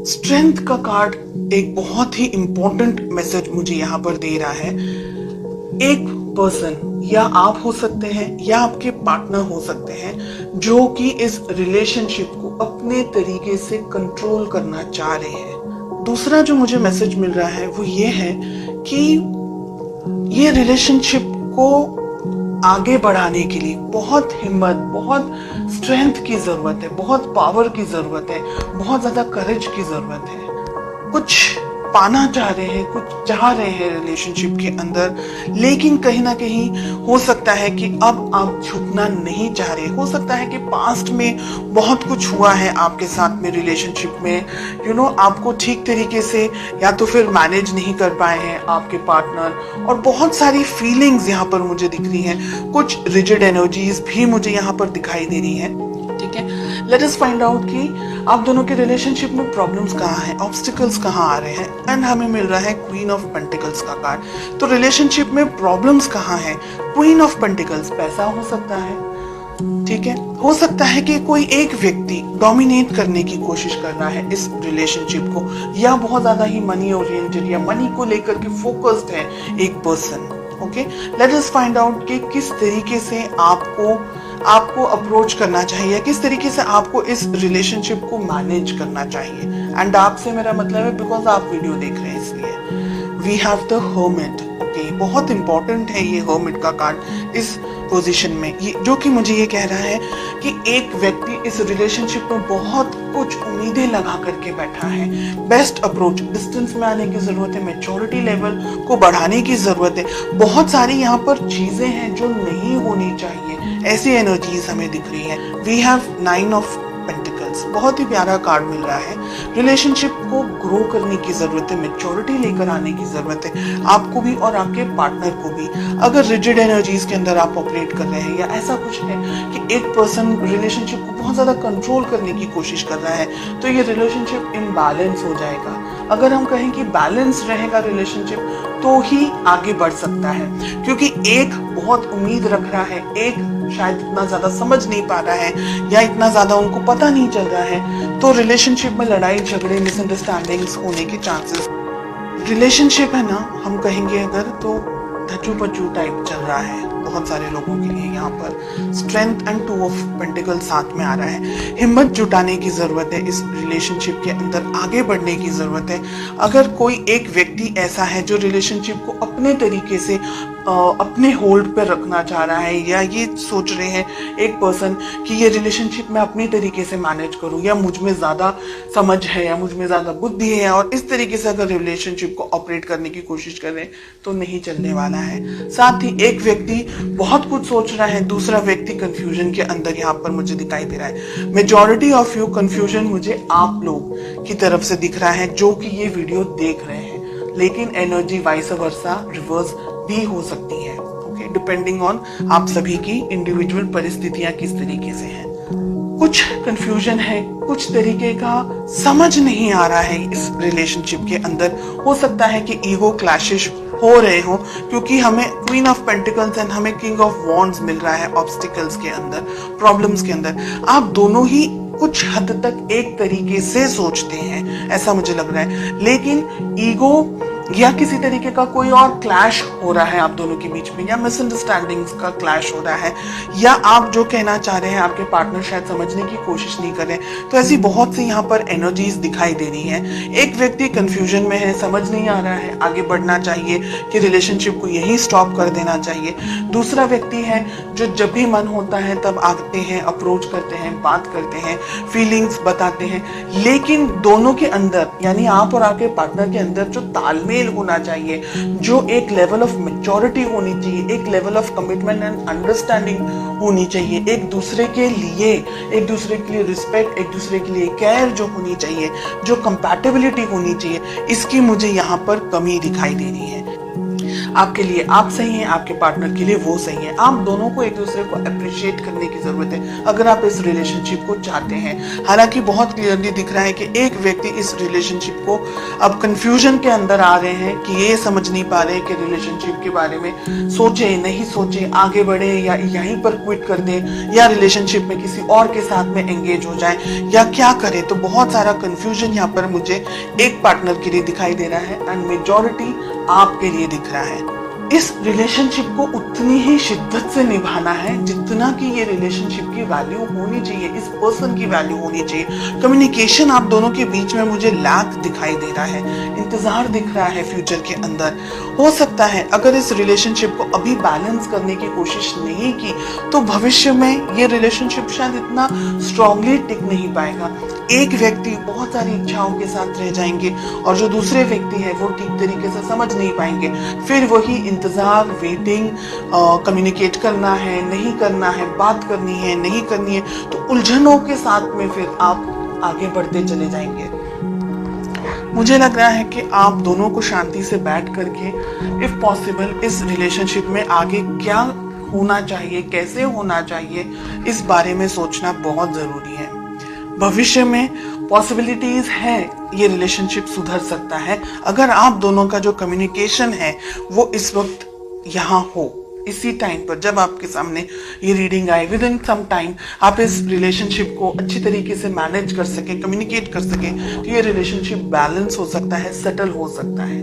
Strength का card एक बहुत ही इंपॉर्टेंट मैसेज मुझे यहाँ पर दे रहा है। एक पर्सन या आप हो सकते हैं या आपके पार्टनर हो सकते हैं जो कि इस रिलेशनशिप को अपने तरीके से कंट्रोल करना चाह रहे हैं। दूसरा जो मुझे मैसेज मिल रहा है वो ये है कि ये रिलेशनशिप को आगे बढ़ाने के लिए बहुत हिम्मत, बहुत स्ट्रेंथ की जरूरत है, बहुत पावर की जरूरत है, बहुत ज्यादा करेज की जरूरत है। कुछ पाना चाह रहे हैं, कुछ चाह रहे हैं रिलेशनशिप के अंदर, लेकिन कहीं ना कहीं हो सकता है कि अब आप झुकना नहीं चाह रहे। हो सकता है कि पास्ट में बहुत कुछ हुआ है आपके साथ में रिलेशनशिप में, आपको ठीक तरीके से या तो फिर मैनेज नहीं कर पाए हैं आपके पार्टनर, और बहुत सारी फीलिंग्स यहाँ पर मुझे दिख रही हैं। कुछ रिजिड एनर्जीज भी मुझे यहाँ पर दिखाई दे रही है। ठीक है, लेट अस फाइंड आउट कि आप दोनों के रिलेशनशिप में प्रॉब्लम्स कहाँ हैं, ऑब्स्टिकल्स कहाँ आ रहे हैं। एंड हमें मिल रहा है क्वीन ऑफ पेंटिकल्स का कार्ड। तो रिलेशनशिप में प्रॉब्लम्स कहाँ हैं? क्वीन ऑफ पेंटिकल्स, पैसा हो सकता है, ठीक है, हो सकता है कि कोई एक व्यक्ति डोमिनेट करने की कोशिश कर रहा है इस रिलेशनशिप को, या बहुत ज्यादा ही मनी ओरिएंटेड या मनी को लेकर के फोकस्ड है एक person. Okay, let us find out कि किस तरीके से आपको अप्रोच करना चाहिए, किस तरीके से आपको इस रिलेशनशिप को मैनेज करना चाहिए। एंड आपसे मेरा मतलब है बिकॉज आप वीडियो देख रहे हैं इसलिए। We have the hermit. Okay, बहुत इंपॉर्टेंट है ये हर्मिट का कार्ड इस पोजीशन में, ये जो कि मुझे ये कह रहा है कि एक व्यक्ति इस रिलेशनशिप में बहुत कुछ उम्मीदें लगा करके बैठा है। बेस्ट अप्रोच, डिस्टेंस में आने की जरूरत है, मैच्योरिटी लेवल को बढ़ाने की जरूरत है। बहुत सारी यहाँ पर चीजें हैं जो नहीं होनी चाहिए, ऐसी एनर्जीज हमें दिख रही है। वी हैव 9 ऑफ पेंटिकल्स, बहुत ही प्यारा कार्ड मिल रहा है। रिलेशनशिप को ग्रो करने की जरूरत है, मैच्योरिटी लेकर आने की जरूरत है, आपको भी और आपके पार्टनर को भी। अगर रिजिड एनर्जीज के अंदर आप ऑपरेट कर रहे हैं या ऐसा कुछ है कि एक पर्सन रिलेशनशिप को बहुत ज्यादा कंट्रोल करने की कोशिश कर रहा है, तो ये रिलेशनशिप इम्बैलेंस हो जाएगा। अगर हम कहें कि बैलेंस रहेगा रिलेशनशिप तो ही आगे बढ़ सकता है, क्योंकि एक बहुत उम्मीद रख रहा है, एक शायद इतना ज्यादा समझ नहीं पा रहा है या इतना ज्यादा उनको पता नहीं चल रहा है, तो रिलेशनशिप में लड़ाई झगड़े मिसअंडरस्टैंडिंग्स होने के चांसेस। रिलेशनशिप है ना, हम कहेंगे अगर तो धचू पचू टाइप चल रहा है बहुत सारे लोगों के लिए। यहाँ पर स्ट्रेंथ एंड 2 ऑफ पेंटिकल साथ में आ रहा है। हिम्मत जुटाने की जरूरत है, इस रिलेशनशिप के अंदर आगे बढ़ने की जरूरत है। अगर कोई एक व्यक्ति ऐसा है जो रिलेशनशिप को अपने तरीके से अपने होल्ड पर रखना चाह रहा है, या ये सोच रहे हैं एक पर्सन कि ये रिलेशनशिप मैं अपने तरीके से मैनेज करूं, या मुझ में ज्यादा समझ है या मुझ में ज्यादा बुद्धि है, और इस तरीके से अगर रिलेशनशिप को ऑपरेट करने की कोशिश कर रहे हैं तो नहीं चलने वाला है। साथ ही एक व्यक्ति बहुत कुछ सोच रहा है, दूसरा व्यक्ति कंफ्यूजन के अंदर यहाँ पर मुझे दिखाई दे रहा है। मेजॉरिटी ऑफ यू कंफ्यूजन मुझे आप लोग की तरफ से दिख रहा है जो कि ये वीडियो देख रहे हैं, लेकिन एनर्जी वाइस वर्सा रिवर्स भी हो सकती है। ओके, डिपेंडिंग ऑन आप सभी की इंडिविजुअल परिस्थितियां किस तरीके से हैं। कुछ कंफ्यूजन है, कुछ तरीके का समझ नहीं आ रहा है इस रिलेशनशिप के अंदर। हो सकता है कि ईगो क्लैशेस हो रहे हो, क्योंकि हमें क्वीन ऑफ पेंटिकल्स एंड हमें किंग ऑफ वॉन्ड्स मिल रहा है ऑब्स्टिकल्स के अंदर, प्रॉब्लम्स के अंदर। आप दोनों ही कुछ हद तक एक तरीके से सोचते हैं, ऐसा मुझे लग रहा है, लेकिन ईगो या किसी तरीके का कोई और क्लैश हो रहा है आप दोनों के बीच में, या मिसअंडरस्टैंडिंग्स का क्लैश हो रहा है, या आप जो कहना चाह रहे हैं आपके पार्टनर शायद समझने की कोशिश नहीं कर रहे। तो ऐसी बहुत सी यहाँ पर एनर्जीज दिखाई दे रही हैं। एक व्यक्ति कंफ्यूजन में है, समझ नहीं आ रहा है आगे बढ़ना चाहिए कि रिलेशनशिप को यहीं स्टॉप कर देना चाहिए। दूसरा व्यक्ति है जो जब भी मन होता है तब आते हैं, अप्रोच करते हैं, बात करते हैं, फीलिंग्स बताते हैं, लेकिन दोनों के अंदर यानी आप और आपके पार्टनर के अंदर जो तालमेल होना चाहिए, जो एक लेवल ऑफ मैच्योरिटी होनी चाहिए, एक level of commitment and understanding होनी चाहिए, एक दूसरे के लिए रिस्पेक्ट, एक दूसरे के लिए केयर जो होनी चाहिए, जो कंपैटिबिलिटी होनी चाहिए, इसकी मुझे यहाँ पर कमी दिखाई दे रही है। आपके लिए आप सही हैं, आपके पार्टनर के लिए वो सही है। आप दोनों को एक दूसरे को अप्रिशिएट करने की जरूरत है अगर आप इस रिलेशनशिप को चाहते हैं। हालांकि बहुत क्लियरली दिख रहा है कि एक व्यक्ति इस रिलेशनशिप को अब कंफ्यूजन के अंदर आ रहे हैं कि ये समझ नहीं पा रहे कि रिलेशनशिप के बारे में सोचे नहीं सोचे, आगे बढ़े या यहीं पर क्विट कर दे, या रिलेशनशिप में किसी और के साथ में एंगेज हो जाए, या क्या करे। तो बहुत सारा कंफ्यूजन यहाँ पर मुझे एक पार्टनर के लिए दिखाई दे रहा है एंड मेजॉरिटी आपके लिए दिख रहा है। इस रिलेशनशिप को उतनी ही शिद्दत से निभाना है जितना कि ये रिलेशनशिप की वैल्यू होनी चाहिए, इस पर्सन की वैल्यू होनी चाहिए। कम्युनिकेशन आप दोनों के बीच में मुझे लैक दिखाई दे रहा है, इंतजार दिख रहा है फ्यूचर के अंदर। हो सकता है अगर इस रिलेशनशिप को अभी बैलेंस करने की कोशिश नहीं की तो भविष्य में ये रिलेशनशिप शायद इतना स्ट्रांगली टिक नहीं पाएगा। एक व्यक्ति बहुत सारी इच्छाओं के साथ रह जाएंगे और जो दूसरे व्यक्ति है वो ठीक तरीके से समझ नहीं पाएंगे। फिर वही इंतजार, वेटिंग, कम्युनिकेट करना है नहीं करना है, बात करनी है नहीं करनी है, तो उलझनों के साथ में फिर आप आगे बढ़ते चले जाएंगे। मुझे लग रहा है कि आप दोनों को शांति से बैठ करके इफ पॉसिबल इस रिलेशनशिप में आगे क्या होना चाहिए, कैसे होना चाहिए, इस बारे में सोचना बहुत जरूरी है। भविष्य में पॉसिबिलिटीज है ये रिलेशनशिप सुधर सकता है अगर आप दोनों का जो कम्युनिकेशन है वो इस वक्त यहाँ हो। इसी टाइम पर जब आपके सामने ये रीडिंग आए, विद इन सम टाइम आप इस रिलेशनशिप को अच्छी तरीके से मैनेज कर सके, कम्युनिकेट कर सके, तो ये रिलेशनशिप बैलेंस हो सकता है, सेटल हो सकता है।